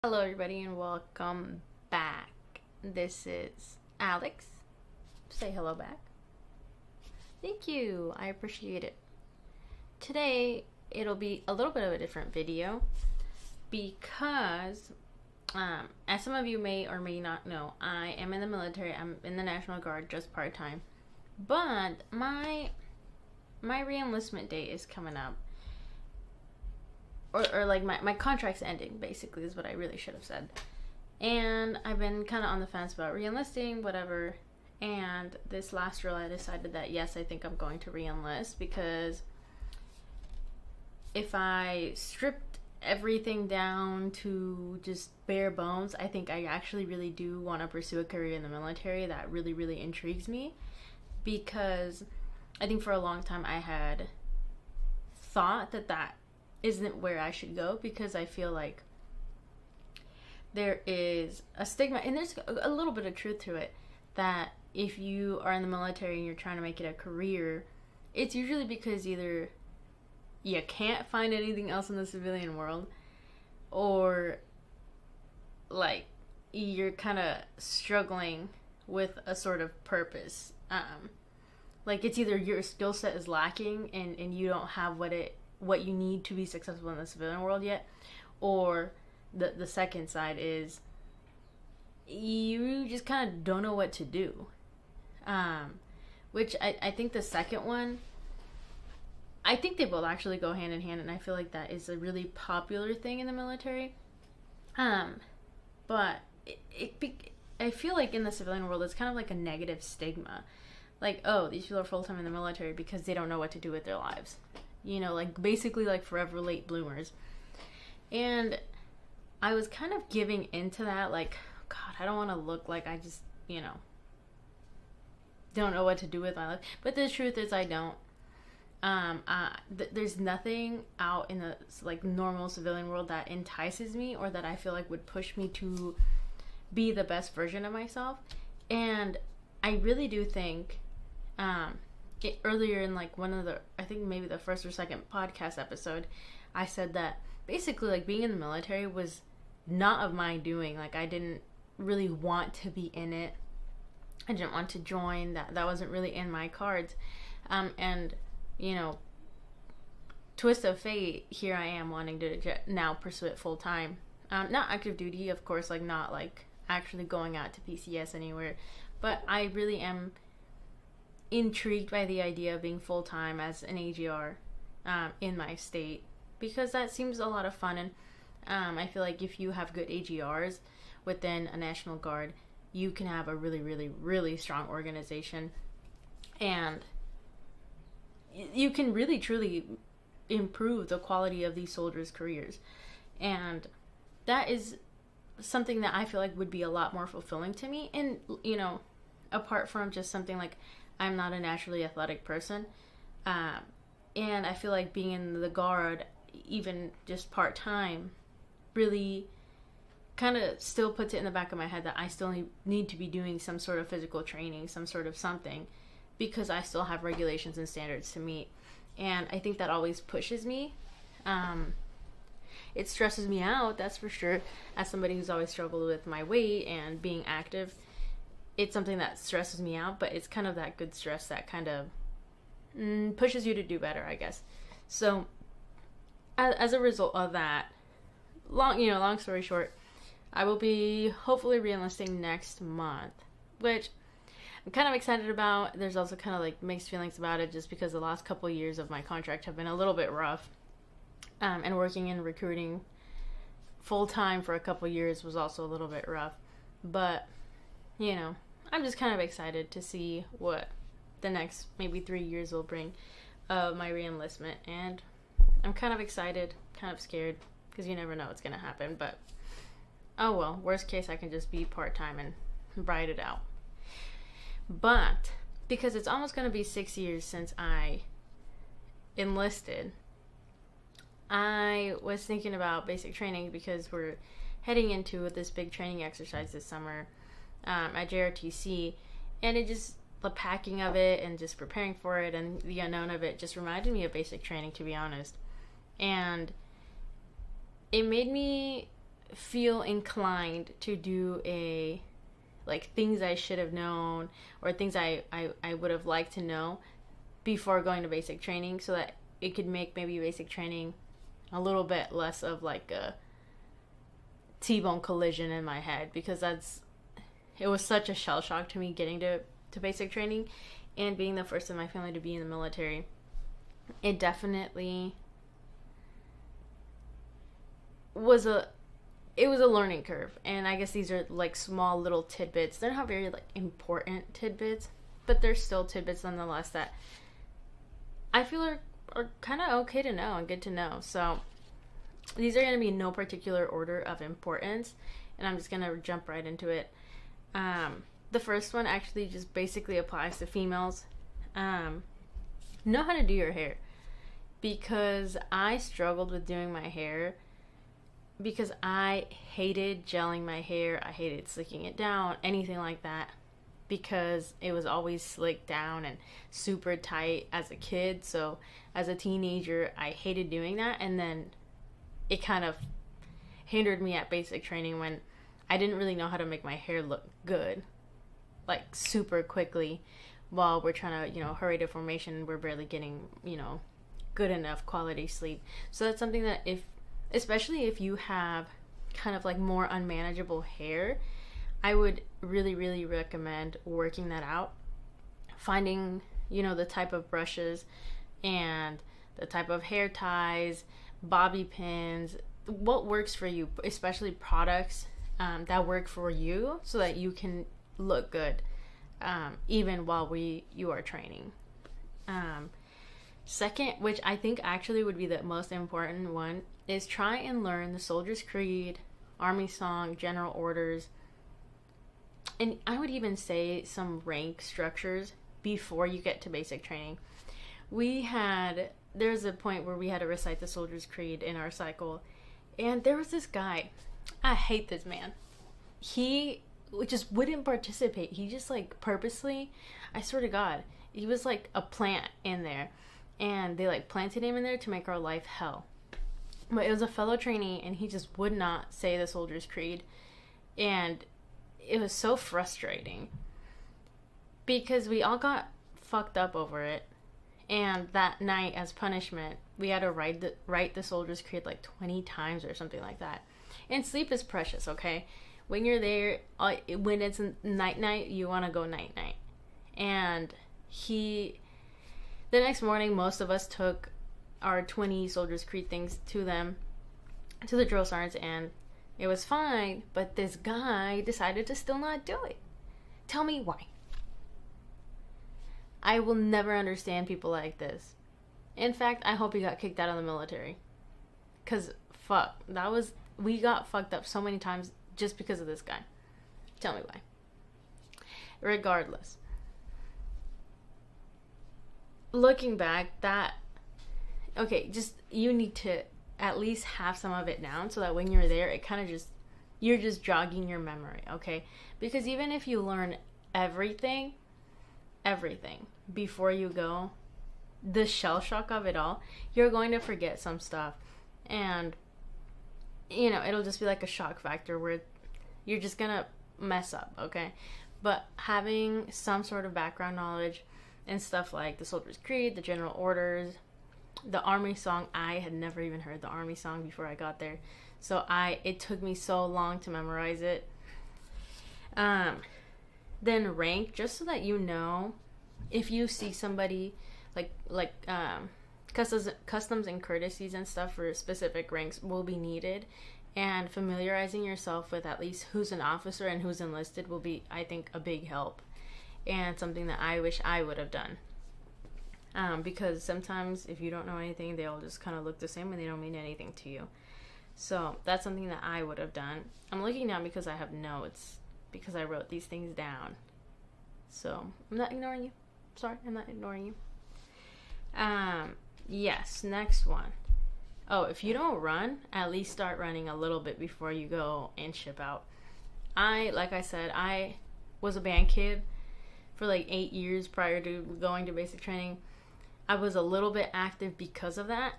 Hello, everybody, and welcome back. This is Alex. Say hello back. Thank you. I appreciate it. Today, it'll be a little bit of a different video because, as some of you may or may not know, I am in the military. I'm in the National Guard, just part-time. But my re-enlistment date is coming up. Or like my contract's ending, basically, is what I really should have said. And I've been kind of on the fence about re-enlisting, whatever. And this last drill, I decided that, yes, I think I'm going to re-enlist, because if I stripped everything down to just bare bones, I think I actually really do want to pursue a career in the military. That really, really intrigues me, because I think for a long time I had thought that isn't where I should go, because I feel like there is a stigma, and there's a little bit of truth to it, that if you are in the military and you're trying to make it a career, it's usually because either you can't find anything else in the civilian world, or like you're kind of struggling with a sort of purpose. Like it's either your skill set is lacking and you don't have what you need to be successful in the civilian world yet, or the second side is you just kind of don't know what to do, which I think the second one, I think they both actually go hand in hand, and I feel like that is a really popular thing in the military, but I feel like in the civilian world it's kind of like a negative stigma, like, oh, these people are full-time in the military because they don't know what to do with their lives. You know, like basically like forever late bloomers. And I was kind of giving into that, like, God, I don't want to look like I just, don't know what to do with my life. But the truth is I don't. There's nothing out in the like normal civilian world that entices me or that I feel like would push me to be the best version of myself. And I really do think, earlier in like one of the, I think maybe the first or second podcast episode, I said that basically like being in the military was not of my doing. Like I didn't really want to be in it. I didn't want to join. That wasn't really in my cards. And twist of fate, here I am wanting to now pursue it full time. Not active duty, of course, like not like actually going out to PCS anywhere, but I really am intrigued by the idea of being full-time as an AGR in my state, because that seems a lot of fun. And I feel like if you have good AGRs within a National Guard, you can have a really, really, really strong organization, and you can really, truly improve the quality of these soldiers' careers. And that is something that I feel like would be a lot more fulfilling to me. And, apart from just something like, I'm not a naturally athletic person, and I feel like being in the Guard, even just part-time, really kind of still puts it in the back of my head that I still need to be doing some sort of physical training, some sort of something, because I still have regulations and standards to meet. And I think that always pushes me. It stresses me out, that's for sure, as somebody who's always struggled with my weight and being active. It's something that stresses me out, but it's kind of that good stress that kind of pushes you to do better, I guess. So as a result of that, long story short, I will be hopefully re-enlisting next month, which I'm kind of excited about. There's also kind of like mixed feelings about it, just because the last couple years of my contract have been a little bit rough, and working in recruiting full-time for a couple years was also a little bit rough. But I'm just kind of excited to see what the next maybe 3 years will bring of my re-enlistment. And I'm kind of excited, kind of scared, because you never know what's going to happen. But, oh well, worst case, I can just be part-time and ride it out. But, because it's almost going to be 6 years since I enlisted, I was thinking about basic training, because we're heading into this big training exercise this summer at JRTC, and the packing of it and just preparing for it and the unknown of it just reminded me of basic training, to be honest. And it made me feel inclined to do like things I should have known, or things I would have liked to know before going to basic training, so that it could make maybe basic training a little bit less of like a T-bone collision in my head, because it was such a shell shock to me getting to basic training and being the first in my family to be in the military. It definitely was a learning curve, and I guess these are like small little tidbits. They're not very like important tidbits, but they're still tidbits nonetheless that I feel are kind of okay to know and good to know. So these are going to be in no particular order of importance, and I'm just going to jump right into it. The first one actually just basically applies to females. Know how to do your hair, because I struggled with doing my hair, because I hated gelling my hair. I hated slicking it down, anything like that, because it was always slicked down and super tight as a kid. So as a teenager, I hated doing that, and then it kind of hindered me at basic training when I didn't really know how to make my hair look good, like super quickly, while we're trying to, hurry to formation. We're barely getting, good enough quality sleep. So that's something that especially if you have kind of like more unmanageable hair, I would really, really recommend working that out. Finding, the type of brushes and the type of hair ties, bobby pins, what works for you, especially products that work for you, so that you can look good even while you are training. Second, which I think actually would be the most important one, is try and learn the Soldier's Creed, Army Song, General Orders, and I would even say some rank structures before you get to basic training. There's a point where we had to recite the Soldier's Creed in our cycle, and there was this guy. I hate this man. He just wouldn't participate. He just like purposely, I swear to God, he was like a plant in there, and they like planted him in there to make our life hell. But it was a fellow trainee, and he just would not say the Soldier's Creed, and it was so frustrating because we all got fucked up over it. And that night, as punishment, we had to write the Soldier's Creed like 20 times or something like that. And sleep is precious, okay? When you're there, when it's night, you want to go night. And the next morning, most of us took our 20 Soldier's Creed things to the drill sergeants, and it was fine, but this guy decided to still not do it. Tell me why. I will never understand people like this. In fact, I hope he got kicked out of the military. Because, fuck, we got fucked up so many times just because of this guy. Tell me why. Regardless. Looking back, you need to at least have some of it down, so that when you're there, it kind of you're just jogging your memory, okay? Because even if you learn everything before you go, the shell shock of it all, you're going to forget some stuff, and it'll just be like a shock factor where you're just gonna mess up, okay? But having some sort of background knowledge and stuff like the Soldier's Creed, the General Orders, the Army Song, I had never even heard the Army Song before I got there, so it took me so long to memorize it. Then rank, just so that if you see somebody like customs and courtesies and stuff for specific ranks will be needed, and familiarizing yourself with at least who's an officer and who's enlisted will be, I think, a big help, and something that I wish I would have done. Because sometimes if you don't know anything, they all just kind of look the same and they don't mean anything to you. So that's something that I would have done. I'm looking now because I have notes, because I wrote these things down. So I'm not ignoring you. Sorry, I'm not ignoring you. Yes, next one. Oh, if you don't run, at least start running a little bit before you go and ship out. Like I said, I was a band kid for like 8 years prior to going to basic training. I was a little bit active because of that,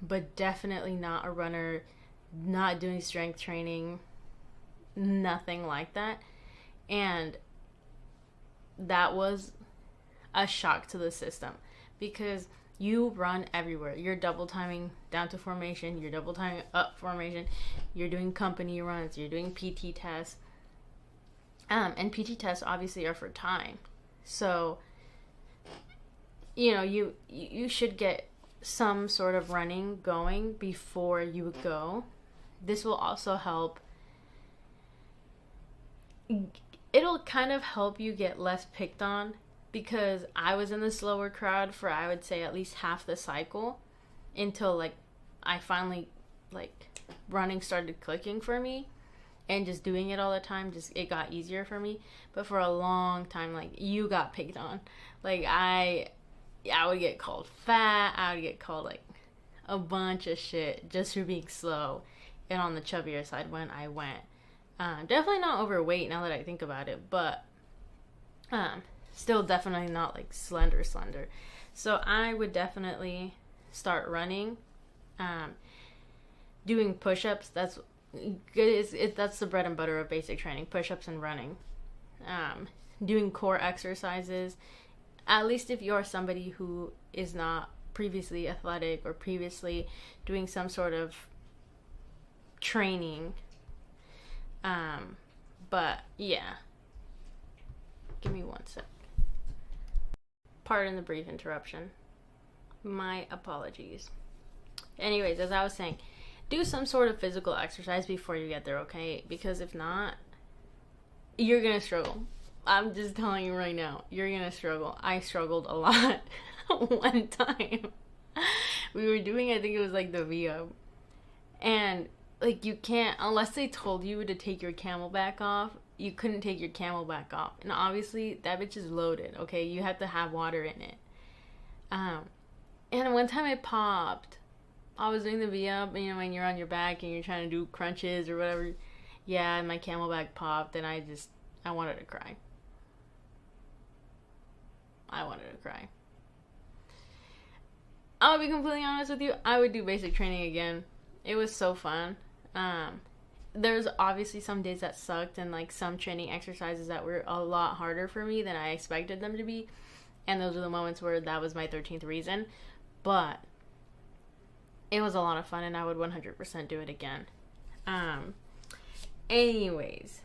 but definitely not a runner not doing strength training, nothing like that. And that was a shock to the system, because you run everywhere. You're double timing down to formation, you're double timing up formation, you're doing company runs, you're doing PT tests. And PT tests obviously are for time. So, you should get some sort of running going before you go. This will also help. It'll kind of help you get less picked on, because I was in the slower crowd for, I would say, at least half the cycle, until like I finally, like, running started clicking for me, and just doing it all the time, just it got easier for me. But for a long time, like, you got picked on. Like, I would get called fat, I would get called like a bunch of shit just for being slow and on the chubbier side when I went. Definitely not overweight now that I think about it, but still definitely not like slender. So I would definitely start running, doing push-ups. That's good. That's the bread and butter of basic training: push-ups and running. Doing core exercises, at least if you're somebody who is not previously athletic or previously doing some sort of training. But yeah, give me one sec. Pardon the brief interruption. My apologies. Anyways, as I was saying, do some sort of physical exercise before you get there, okay? Because if not, you're gonna struggle. I'm just telling you right now, you're gonna struggle. I struggled a lot one time. We were doing, I think it was like the VO, and like, you can't, unless they told you to take your camelback off, you couldn't take your camelback off. And obviously, that bitch is loaded, okay? You have to have water in it. And one time I popped. I was doing the V-up, when you're on your back and you're trying to do crunches or whatever. Yeah, and my camelback popped, and I wanted to cry. I wanted to cry. I'll be completely honest with you, I would do basic training again. It was so fun. There's obviously some days that sucked, and like some training exercises that were a lot harder for me than I expected them to be, and those are the moments where that was my 13th reason. But it was a lot of fun, and I would 100% do it again. Anyways,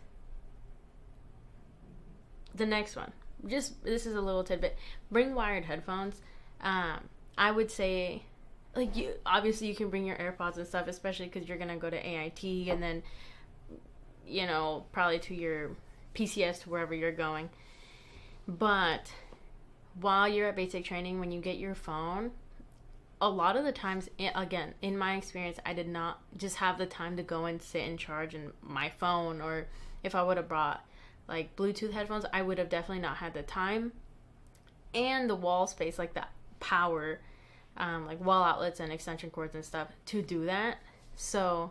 the next one, this is a little tidbit: bring wired headphones. I would say, like, you can bring your AirPods and stuff, especially because you're gonna go to AIT and then, probably to your PCS, to wherever you're going. But while you're at basic training, when you get your phone, a lot of the times, again, in my experience, I did not just have the time to go and sit and charge in my phone, or if I would have brought like Bluetooth headphones, I would have definitely not had the time and the wall space, like that power, like wall outlets and extension cords and stuff to do that. So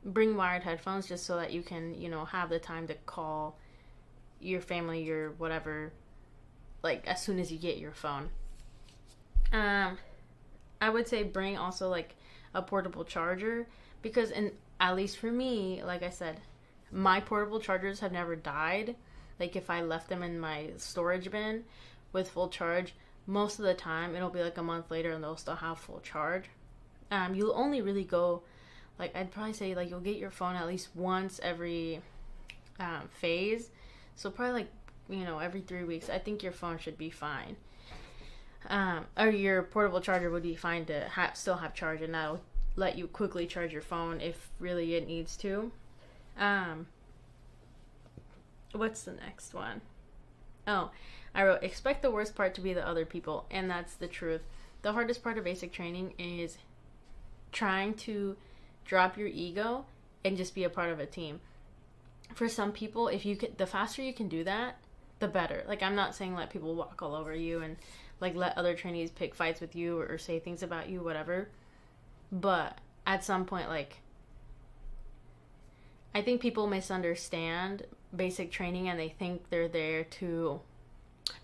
bring wired headphones just so that you can, have the time to call your family, your whatever, like as soon as you get your phone. I would say bring also like a portable charger, because at least for me, like I said, my portable chargers have never died. Like if I left them in my storage bin with full charge, most of the time it'll be like a month later and they'll still have full charge. You'll only really go, like, I'd probably say like you'll get your phone at least once every phase. So probably like, every 3 weeks, I think your phone should be fine. Or your portable charger would be fine to still have charge, and that'll let you quickly charge your phone if really it needs to. What's the next one? Oh, I wrote, expect the worst part to be the other people, and that's the truth. The hardest part of basic training is trying to drop your ego and just be a part of a team. For some people, the faster you can do that, the better. Like, I'm not saying let people walk all over you and like let other trainees pick fights with you or say things about you, whatever. But at some point, like, I think people misunderstand basic training and they think they're there to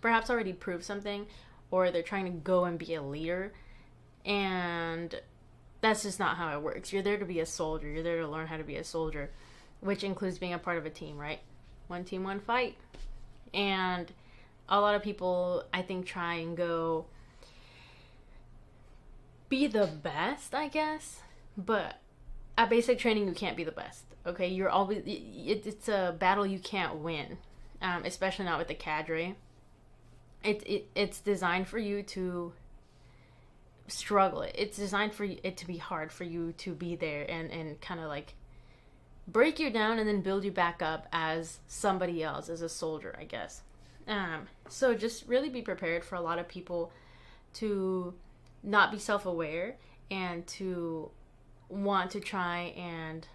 perhaps already prove something, or they're trying to go and be a leader. And that's just not how it works. You're there to be a soldier. You're there to learn how to be a soldier, which includes being a part of a team, right? One team, one fight. And a lot of people, I think, try and go be the best, I guess. But at basic training, you can't be the best. Okay, you're always, it's a battle you can't win, especially not with the cadre. It's designed for you to struggle. It's designed for it to be hard for you to be there and kind of like break you down and then build you back up as somebody else, as a soldier, I guess. So just really be prepared for a lot of people to not be self-aware and to want to try and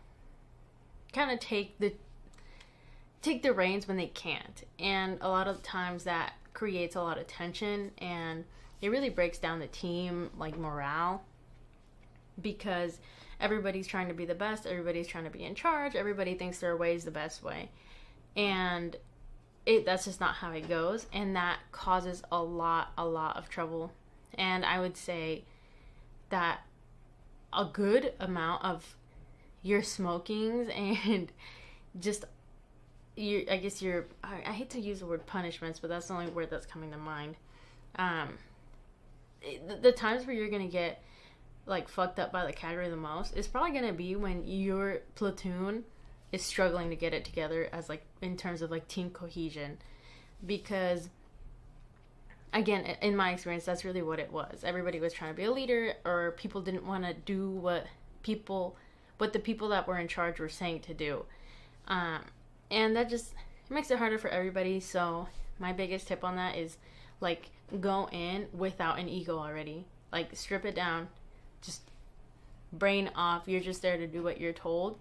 kind of take the reins when they can't. And a lot of times that creates a lot of tension, and it really breaks down the team, like, morale, because everybody's trying to be the best, everybody's trying to be in charge, everybody thinks their way is the best way, and that's just not how it goes, and that causes a lot of trouble. And I would say that a good amount of your smokings and just I hate to use the word punishments, but that's the only word that's coming to mind. The times where you're gonna get like fucked up by the cadre the most is probably gonna be when your platoon is struggling to get it together, as like in terms of like team cohesion, because again, in my experience, that's really what it was. Everybody was trying to be a leader, or people didn't want to do what the people that were in charge were saying to do. And that just makes it harder for everybody. So my biggest tip on that is, like, go in without an ego already. Like, strip it down. Just brain off. You're just there to do what you're told.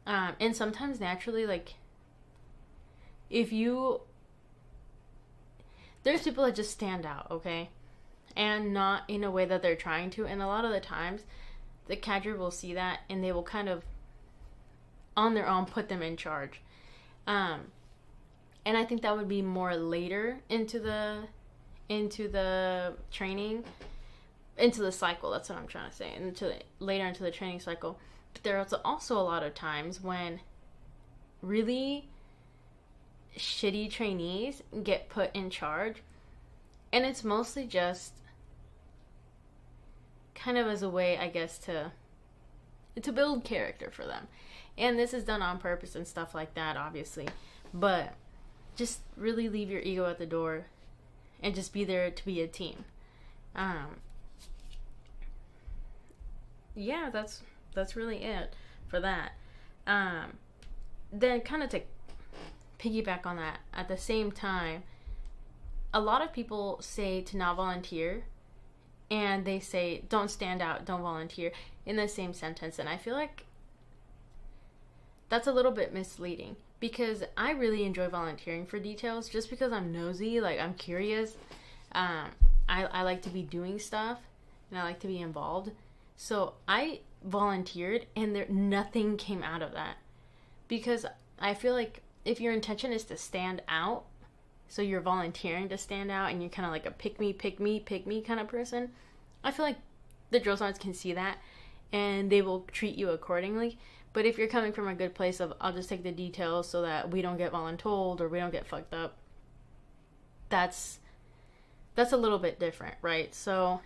And sometimes naturally, like, there's people that just stand out, okay? And not in a way that they're trying to. And a lot of the times, the cadre will see that, and they will kind of, on their own, put them in charge. And I think that would be more later into the training, into the cycle. That's what I'm trying to say. Later into the training cycle. But there are also a lot of times when really shitty trainees get put in charge, and it's mostly just kind of as a way, I guess, to build character for them. And this is done on purpose and stuff like that, obviously. But just really leave your ego at the door and just be there to be a team. Yeah, that's really it for that. Then kind of to piggyback on that, at the same time, a lot of people say to not volunteer, and they say don't stand out, don't volunteer in the same sentence. And I feel like that's a little bit misleading, because I really enjoy volunteering for details just because I'm nosy, like I'm curious. I like to be doing stuff, and I like to be involved. So I volunteered, and nothing came out of that, because I feel like if your intention is to stand out, so you're volunteering to stand out, and you're kind of like a pick me kind of person, I feel like the drill sergeants can see that, and they will treat you accordingly. But if you're coming from a good place of, I'll just take the details so that we don't get voluntold or we don't get fucked up, that's a little bit different, right? So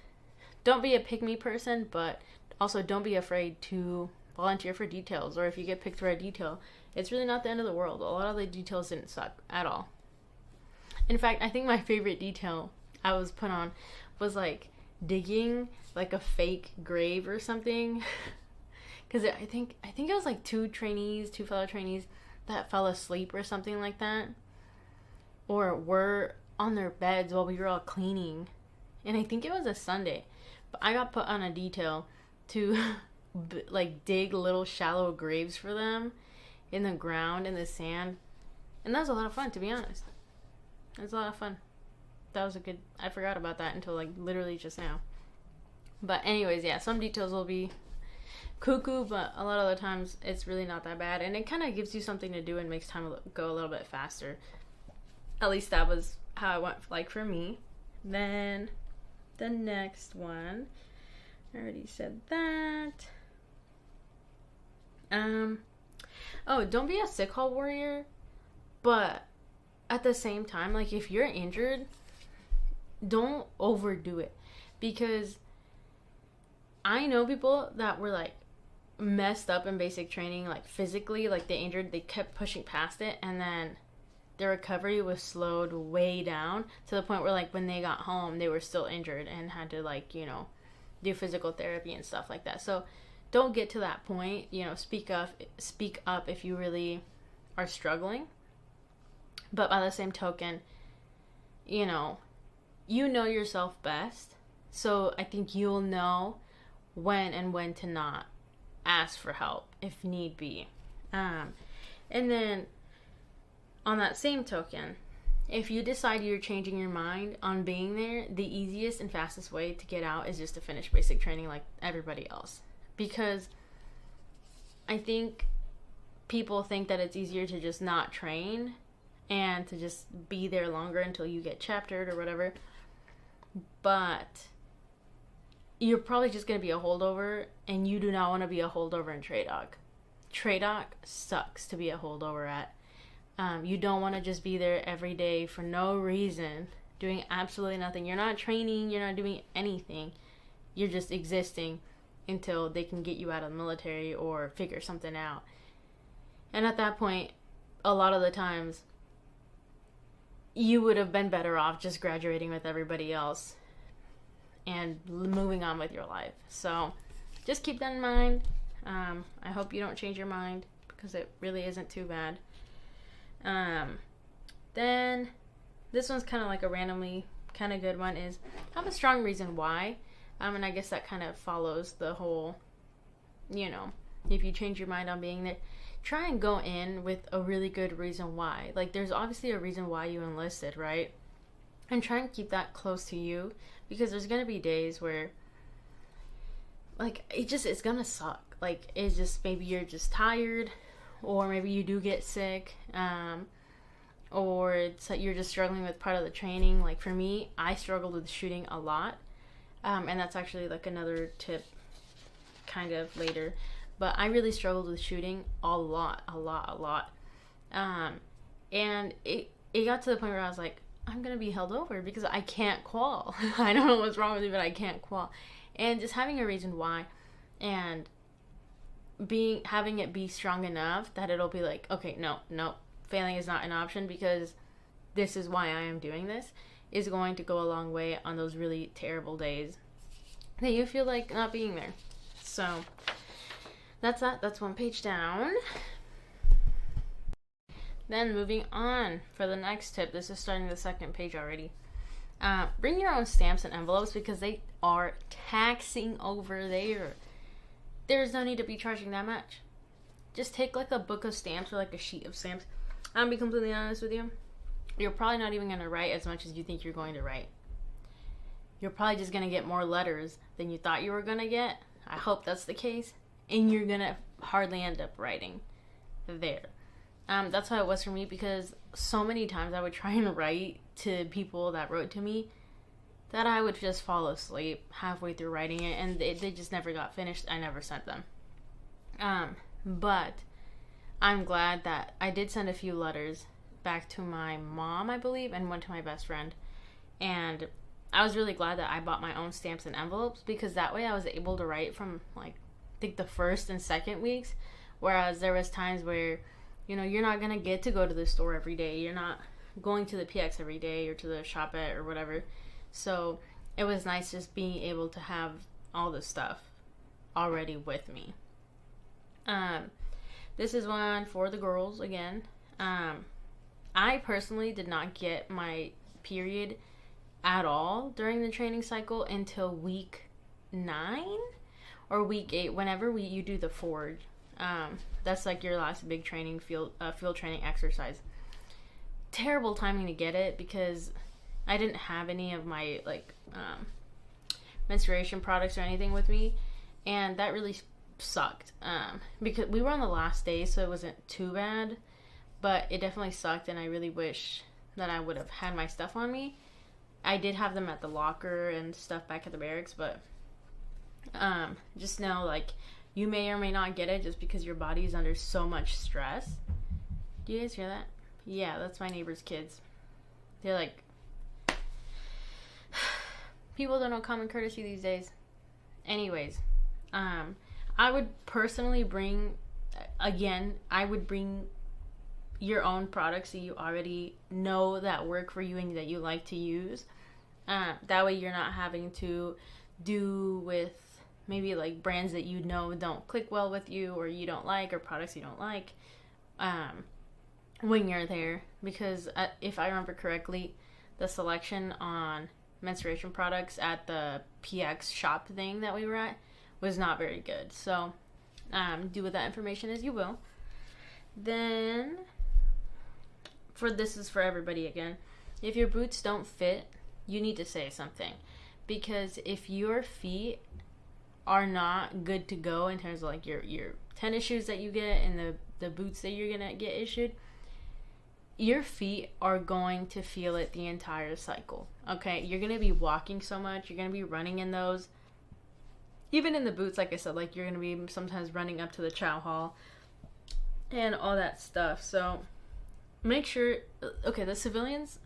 don't be a pick-me person, but also don't be afraid to volunteer for details. Or if you get picked for a detail, it's really not the end of the world. A lot of the details didn't suck at all. In fact, I think my favorite detail I was put on was like digging like a fake grave or something. Because I think it was like two fellow trainees that fell asleep or something like that, or were on their beds while we were all cleaning. And I think it was a Sunday, but I got put on a detail to like dig little shallow graves for them in the ground, in the sand. And that was a lot of fun, to be honest. It was a lot of fun. I forgot about that until like literally just now. But anyways, yeah, some details will be cuckoo, but a lot of the times it's really not that bad, and it kind of gives you something to do and makes time go a little bit faster. At least that was how it went, like, for me. Then the next one I already said that. Oh, don't be a sick hall warrior, but at the same time, like, if you're injured, don't overdo it, because I know people that were like messed up in basic training, like physically, like they injured, they kept pushing past it, and then their recovery was slowed way down to the point where, like, when they got home, they were still injured and had to, like, you know, do physical therapy and stuff like that. So don't get to that point. You know, speak up if you really are struggling. But by the same token, you know yourself best. So I think you'll know when to not ask for help if need be. And then on that same token, if you decide you're changing your mind on being there, the easiest and fastest way to get out is just to finish basic training like everybody else. Because I think people think that it's easier to just not train and to just be there longer until you get chaptered or whatever. But you're probably just going to be a holdover, and you do not want to be a holdover in TRADOC. TRADOC sucks to be a holdover at. You don't want to just be there every day for no reason, doing absolutely nothing. You're not training, you're not doing anything. You're just existing until they can get you out of the military or figure something out. And at that point, a lot of the times, you would have been better off just graduating with everybody else and moving on with your life. So just keep that in mind. I hope you don't change your mind, because it really isn't too bad. Then this one's kind of like a randomly kind of good one, is have a strong reason why. And I guess that kind of follows the whole, if you change your mind on being there, try and go in with a really good reason why. Like, there's obviously a reason why you enlisted, right? And try and keep that close to you, because there's going to be days where, like, it's going to suck. Like, it's just, maybe you're just tired, or maybe you do get sick, or you're just struggling with part of the training. Like, for me, I struggled with shooting a lot, and that's actually, like, another tip kind of later. But I really struggled with shooting a lot. And it got to the point where I was like, I'm going to be held over because I can't qual. I don't know what's wrong with me, but I can't qual. And just having a reason why, and having it be strong enough that it'll be like, okay, no, failing is not an option, because this is why I am doing this, is going to go a long way on those really terrible days that you feel like not being there. So that's that. That's one page down. Then moving on for the next tip. This is starting the second page already. Bring your own stamps and envelopes, because they are taxing over there. There's no need to be charging that much. Just take like a book of stamps or like a sheet of stamps. I'm gonna be completely honest with you. You're probably not even going to write as much as you think you're going to write. You're probably just going to get more letters than you thought you were going to get. I hope that's the case. And you're going to hardly end up writing there. That's how it was for me, because so many times I would try and write to people that wrote to me that I would just fall asleep halfway through writing it, and they just never got finished. I never sent them. But I'm glad that I did send a few letters back to my mom, I believe, and one to my best friend. And I was really glad that I bought my own stamps and envelopes, because that way I was able to write from, like, I think the first and second weeks, whereas there was times where, you're not going to get to go to the store every day. You're not going to the PX every day or to the shopette or whatever. So it was nice just being able to have all the stuff already with me. This is one for the girls again. I personally did not get my period at all during the training cycle until week 9 or week 8, whenever you do the forge. That's like your last big training field training exercise. Terrible timing to get it, because I didn't have any of my menstruation products or anything with me, and that really sucked. Because we were on the last day, so it wasn't too bad, but it definitely sucked, and I really wish that I would have had my stuff on me. I did have them at the locker and stuff back at the barracks, but Just know, like, you may or may not get it just because your body is under so much stress. Do you guys hear that? Yeah, that's my neighbor's kids. They're like, people don't know common courtesy these days. Anyways, I would personally bring, again, I would bring your own products that you already know that work for you and that you like to use. That way you're not having to do with maybe like brands that you know don't click well with you, or you don't like, or products you don't like, when you're there. Because if I remember correctly, the selection on menstruation products at the PX shop thing that we were at was not very good. So do with that information as you will. Then this is for everybody again. If your boots don't fit, you need to say something. Because if your feet are not good to go in terms of like your tennis shoes that you get and the boots that you're gonna get issued, your feet are going to feel it the entire cycle. Okay, you're gonna be walking so much, you're gonna be running in those. Even in the boots, like I said, like you're gonna be sometimes running up to the chow hall and all that stuff. So make sure, okay, the civilians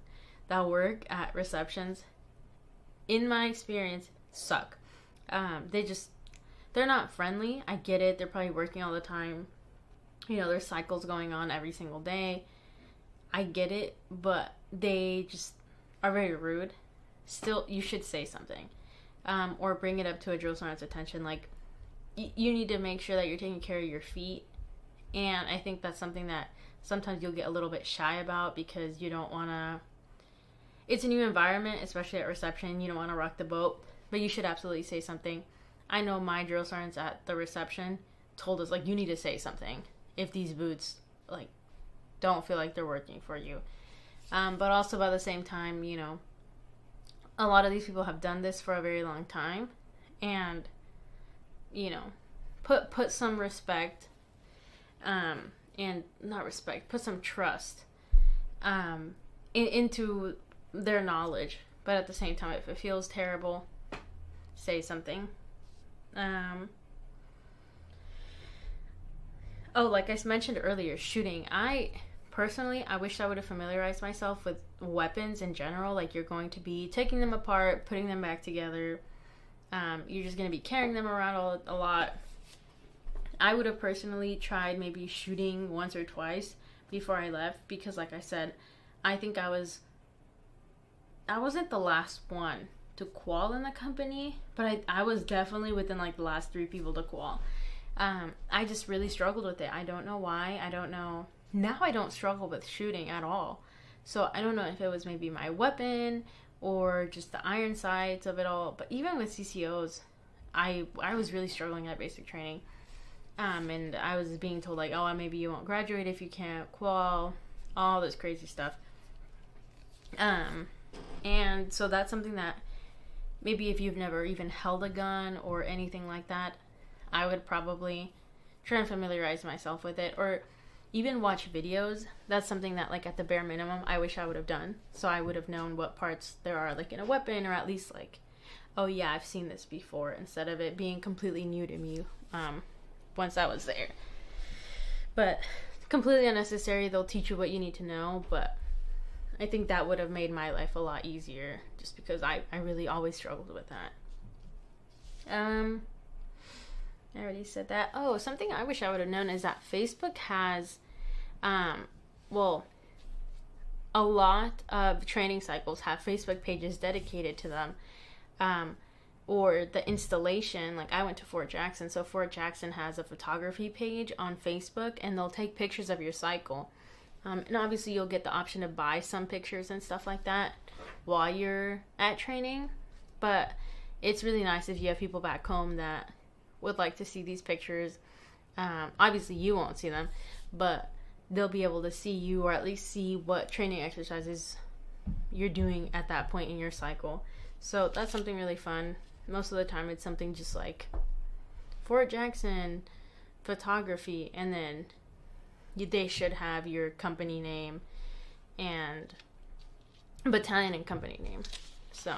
that work at receptions, in my experience, suck. They're not friendly. I get it. They're probably working all the time. You know, there's cycles going on every single day. I get it, but they just are very rude. Still, you should say something. Or bring it up to a drill sergeant's attention. Like, you need to make sure that you're taking care of your feet. And I think that's something that sometimes you'll get a little bit shy about because you don't want to... It's a new environment, especially at reception. You don't want to rock the boat. But you should absolutely say something. I know my drill sergeants at the reception told us, like, you need to say something if these boots, like, don't feel like they're working for you. But also by the same time, you know, a lot of these people have done this for a very long time. And, you know, put some respect, and not respect, put some trust into their knowledge. But at the same time, if it feels terrible, say something. Like I mentioned earlier, shooting. I wish I would have familiarized myself with weapons in general. Like, you're going to be taking them apart, putting them back together. You're just going to be carrying them around a lot. I would have personally tried maybe shooting once or twice before I left, because like I said, I think I wasn't the last one to qual in the company, but I was definitely within like the last 3 people to qual. I just really struggled with it. I don't know why. I don't know. Now I don't struggle with shooting at all. So I don't know if it was maybe my weapon or just the iron sights of it all. But even with CCOs, I was really struggling at basic training. And I was being told like, oh, maybe you won't graduate if you can't qual, all this crazy stuff. And so that's something that maybe if you've never even held a gun or anything like that, I would probably try and familiarize myself with it, or even watch videos. That's something that, like, at the bare minimum, I wish I would have done. So I would have known what parts there are, like, in a weapon, or at least, like, oh yeah, I've seen this before, instead of it being completely new to me once I was there. But completely unnecessary. They'll teach you what you need to know, but I think that would have made my life a lot easier, just because I really always struggled with that. I already said that. Oh, something I wish I would have known is that Facebook has, a lot of training cycles have Facebook pages dedicated to them. Or the installation, like I went to Fort Jackson, so Fort Jackson has a photography page on Facebook, and they'll take pictures of your cycle. And obviously you'll get the option to buy some pictures and stuff like that while you're at training. But it's really nice if you have people back home that would like to see these pictures. Obviously you won't see them, but they'll be able to see you, or at least see what training exercises you're doing at that point in your cycle. So that's something really fun. Most of the time it's something just like Fort Jackson photography, and then they should have your company name and battalion and company name. So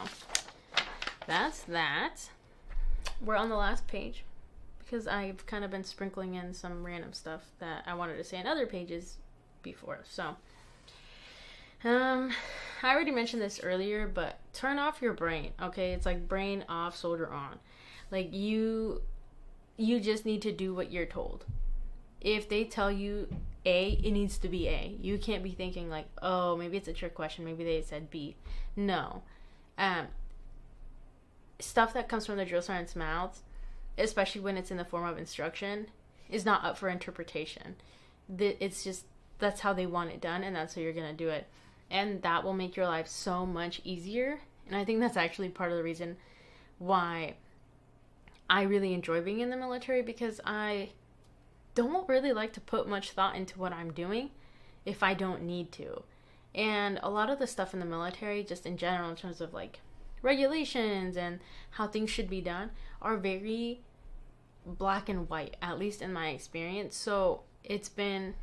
that's that. we're on the last page because I've kind of been sprinkling in some random stuff that I wanted to say in other pages before. So, I already mentioned this earlier, but turn off your brain, okay? It's like brain off, soldier on. Like, you just need to do what you're told. If they tell you A, it needs to be A. You can't be thinking like, oh, maybe it's a trick question. Maybe they said B. No. Stuff that comes from the drill sergeant's mouth, especially when it's in the form of instruction, is not up for interpretation. It's just, that's how they want it done, and that's how you're going to do it. And that will make your life so much easier. And I think that's actually part of the reason why I really enjoy being in the military, because I don't really like to put much thought into what I'm doing if I don't need to. And a lot of the stuff in the military, just in general, in terms of like regulations and how things should be done, are very black and white, at least in my experience. So it's been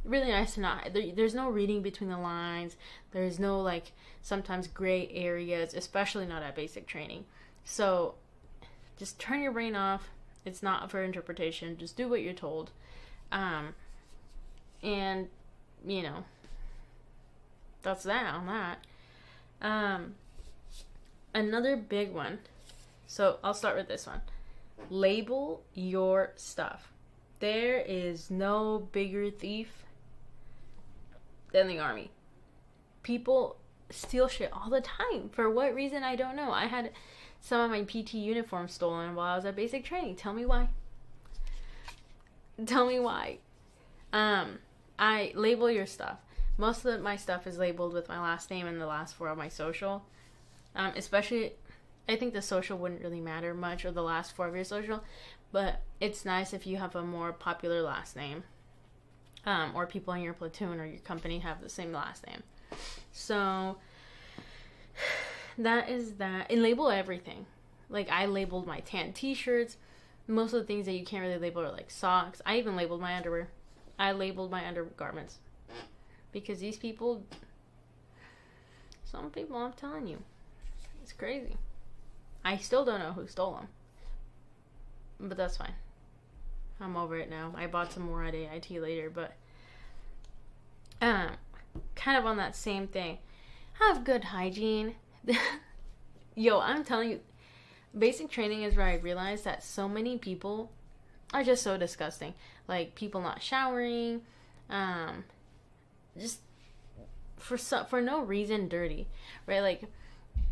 really nice to not, there's no reading between the lines. There's no like sometimes gray areas, especially not at basic training. So just turn your brain off. It's not for interpretation. Just do what you're told. And, you know, that's that on that. Another big one. So I'll start with this one. Label your stuff. There is no bigger thief than the Army. People steal shit all the time. For what reason, I don't know. I had some of my PT uniforms stolen while I was at basic training. Tell me why. Tell me why. I label your stuff. Most of my stuff is labeled with my last name and the last four of my social. Especially, I think the social wouldn't really matter much, or the last four of your social, but it's nice if you have a more popular last name, or people in your platoon or your company have the same last name. So that is that. And label everything. Like, I labeled my tan t-shirts. Most of the things that you can't really label are like socks. I even labeled my underwear. I labeled my undergarments. Because these people, some people, I'm telling you, it's crazy. I still don't know who stole them. But that's fine. I'm over it now. I bought some more at AIT later, but kind of on that same thing. Have good hygiene. Yo, I'm telling you, basic training is where I realized that so many people are just so disgusting. Like, people not showering, just for no reason dirty, right? Like,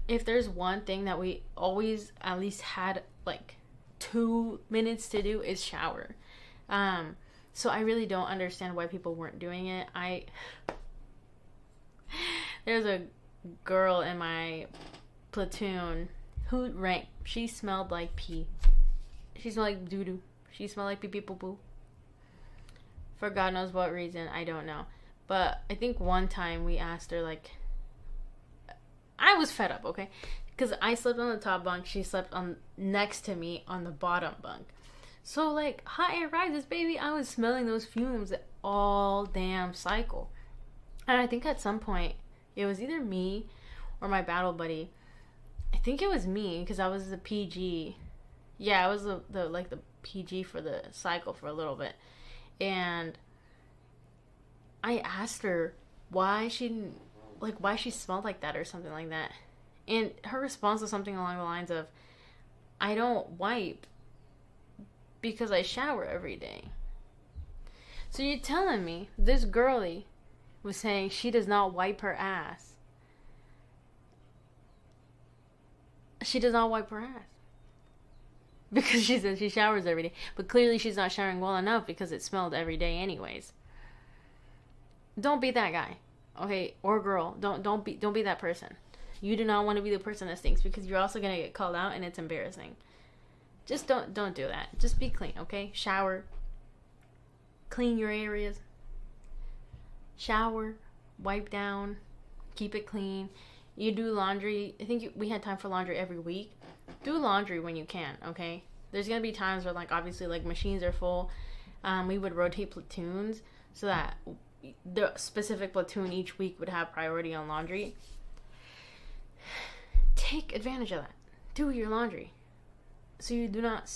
if there's one thing that we always at least had like 2 minutes to do, is shower. So I really don't understand why people weren't doing it. There's a girl in my platoon who ranked. She smelled like pee. She smelled like doo-doo. She smelled like pee-pee-poo-poo. For God knows what reason, I don't know. But I think one time we asked her, like, I was fed up, okay? Because I slept on the top bunk. She slept on next to me on the bottom bunk. So, like, hot air rises, baby. I was smelling those fumes all damn cycle. And I think at some point, it was either me or my battle buddy. I think it was me, because I was the PG. Yeah, I was the PG for the cycle for a little bit. And I asked her why she smelled like that or something like that. And her response was something along the lines of, I don't wipe because I shower every day. So you're telling me this girlie was saying she does not wipe her ass. She does not wipe her ass. Because she says she showers every day. But clearly she's not showering well enough because it smelled every day anyways. Don't be that guy. Okay? Or girl. Don't be that person. You do not want to be the person that stinks, because you're also going to get called out and it's embarrassing. Just don't do that. Just be clean, okay? Shower. Clean your areas. Shower. Wipe down. Keep it clean. You do laundry. I think we had time for laundry every week. Do laundry when you can, okay? There's going to be times where, like, obviously, like, machines are full. We would rotate platoons so that the specific platoon each week would have priority on laundry. Take advantage of that. Do your laundry. so you do not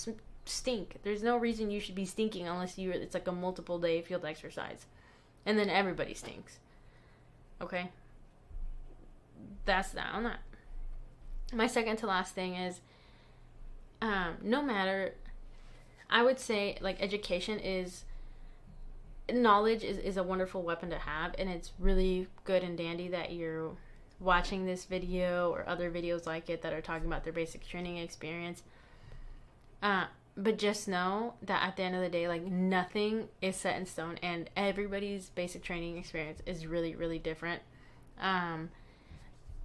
stink. There's no reason you should be stinking unless it's like a multiple day field exercise. And then everybody stinks. Okay? That's that on that. My second to last thing is, no matter, I would say, like, knowledge is a wonderful weapon to have, and it's really good and dandy that you're watching this video or other videos like it that are talking about their basic training experience. But just know that at the end of the day, like, nothing is set in stone, and everybody's basic training experience is really, really different.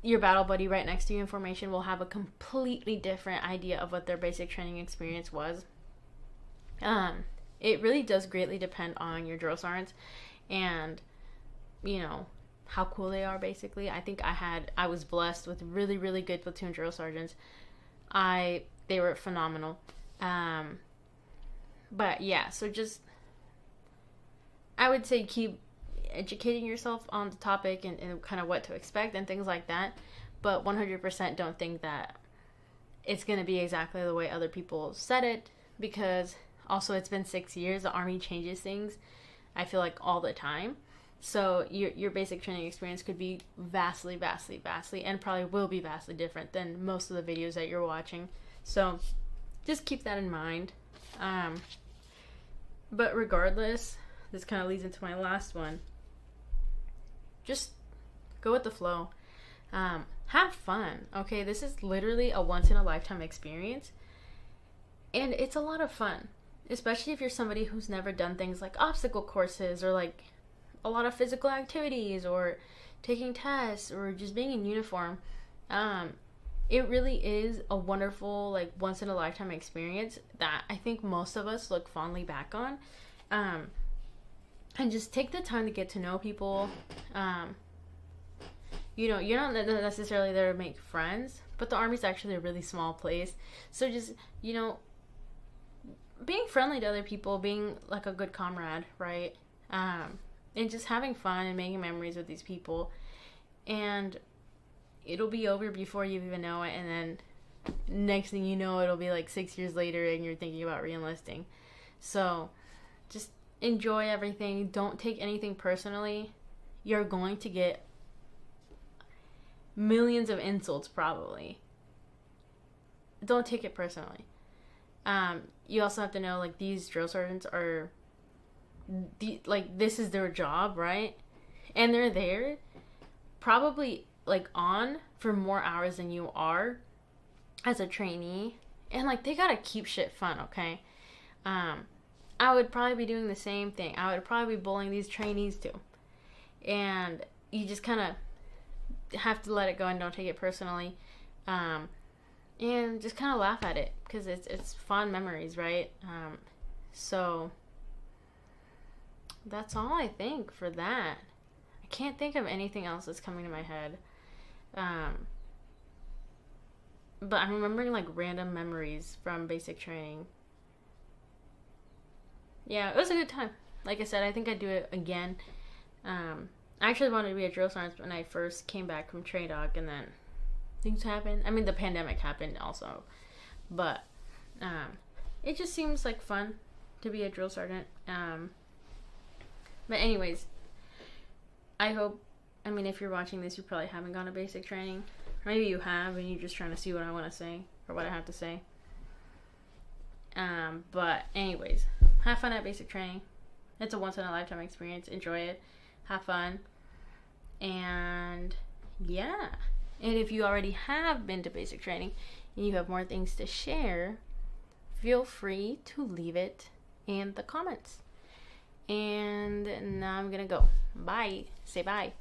Your battle buddy right next to you in formation will have a completely different idea of what their basic training experience was. It really does greatly depend on your drill sergeants and, you know, how cool they are, basically. I think I was blessed with really, really good platoon drill sergeants. They were phenomenal. But yeah, so just, I would say keep educating yourself on the topic and kind of what to expect and things like that. But 100% don't think that it's going to be exactly the way other people said it, because also it's been 6 years. The Army changes things, I feel like, all the time. So your basic training experience could be vastly, and probably will be vastly different than most of the videos that you're watching. So just keep that in mind. But regardless, this kind of leads into my last one. Just go with the flow. Have fun, okay? This is literally a once-in-a-lifetime experience. And it's a lot of fun. Especially if you're somebody who's never done things like obstacle courses or like a lot of physical activities or taking tests or just being in uniform. It really is a wonderful, like, once-in-a-lifetime experience that I think most of us look fondly back on. And just take the time to get to know people. You know, you're not necessarily there to make friends, but the Army's actually a really small place. So just, you know, being friendly to other people, being like a good comrade, right? And just having fun and making memories with these people. And it'll be over before you even know it, and then next thing you know, it'll be like 6 years later and you're thinking about re-enlisting. So just enjoy everything. Don't take anything personally. You're going to get millions of insults probably. Don't take it personally. You also have to know, like, these drill sergeants are this is their job, right? And they're there probably, like, on for more hours than you are as a trainee, and, like, they gotta keep shit fun, okay? I would probably be doing the same thing. I would probably be bullying these trainees too, and you just kind of have to let it go and don't take it personally, and just kind of laugh at it, because it's fond memories, right? So that's all I think for that. I can't think of anything else that's coming to my head. But I'm remembering, like, random memories from basic training. Yeah, it was a good time. Like I said, I think I'd do it again. I actually wanted to be a drill sergeant when I first came back from Train Dog, and then things happened. I mean, the pandemic happened also. But it just seems like fun to be a drill sergeant. But anyways, I hope, I mean, if you're watching this, you probably haven't gone to basic training. Maybe you have, and you're just trying to see what I want to say, or what I have to say. But anyways, have fun at basic training. It's a once-in-a-lifetime experience. Enjoy it. Have fun. And yeah. And if you already have been to basic training and you have more things to share, feel free to leave it in the comments. And now I'm gonna go. Bye. Say bye.